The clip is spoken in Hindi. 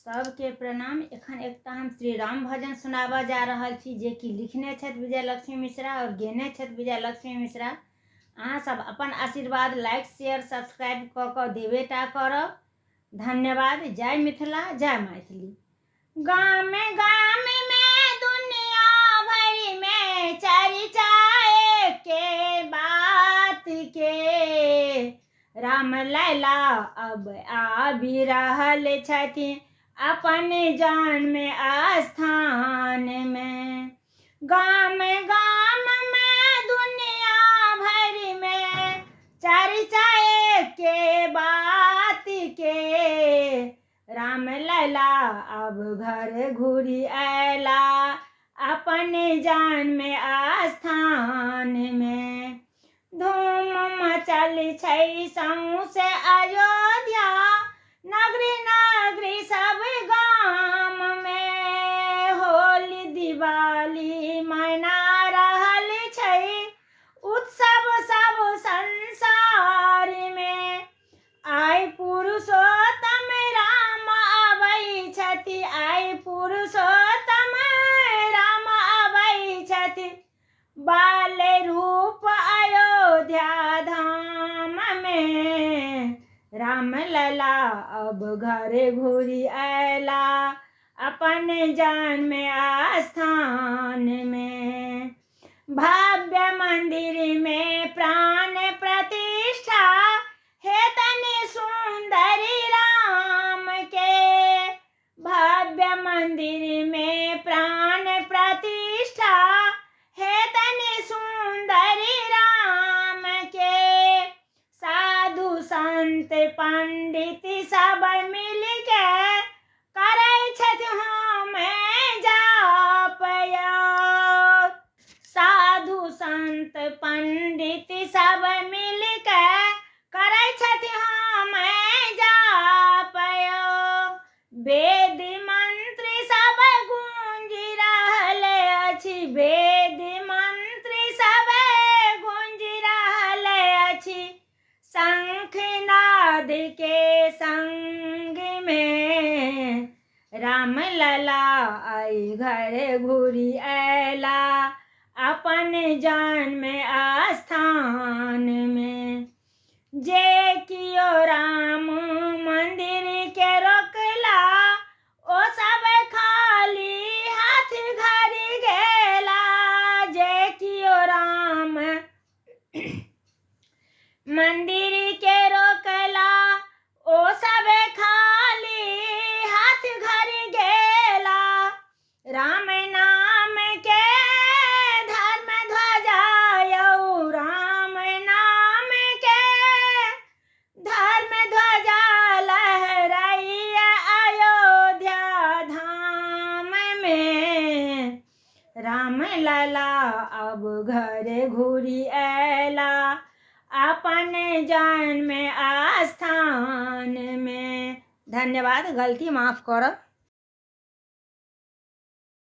सबके प्रणाम। एखन एकटा हम श्री राम भजन सुनाबऽ जा रहल छी, जे कि लिखने छथि विजयलक्ष्मी मिश्रा और गेने छथि विजयलक्ष्मी मिश्रा। अहाँ सब अपन आशीर्वाद लाइक शेयर सब्सक्राइब कऽ कऽ देबेटा करब। धन्यवाद। जय मिथिला, जय मैथिली। गाम गाम में दुनिया भर में चर्चा के बात के, राम लला अब आबि रहल छथिन अपन जन्म स्थान में। गाम गाम में दुनिया भर में चर्चा के बात के, राम लला अब घर घुरी अयला अपन जन्म स्थान में। धूम मचल छै सौंसे अयोध्या, नगरी नगरी सब गाम में। होली दिवाली मना रहल छै उत्सव सब संसार में। आइ पुरुषोत्तम राम आबै छथि, आइ पुरुषोत्तम राम आबै छथि, बाल रूप अयोध्या धाम में। राम लला अब घर घुरी अयला अपन जन्म स्थान में। भव्य मंदिर में प्राण प्रतिष्ठा हेतनि सुंदरी राम के। भव्य मंदिर में प्राण प्रतिष्ठा हेतनि सुंदरी राम के। साधु संत पंडित सब मिल के करै छथि होम जाप। साधु संत पंडित सब मिल के करै छथि होम जाप। वेद मंत्र सब गूंजि रहल अछि, वेद मंत्र सब गूंजि रहल अछि, शंख नाद के संग में। राम लला आई घर घुरी अयला अपन जन्म स्थान में। जे कियो राम मंदिर के रोकला, ओ सब खाली हाथ घर गेला। जे कियो राम मंदिर के रोकला, ओ सब खाली हाथ घर गेला। राम नाम के धर्म ध्वजा यौ, राम नाम के धर्म ध्वजा लहराइए अयोध्या धाम में। राम लला अब घर घुरी अयला अपन जन्म स्थान में। धन्यवाद। गलती माफ करब।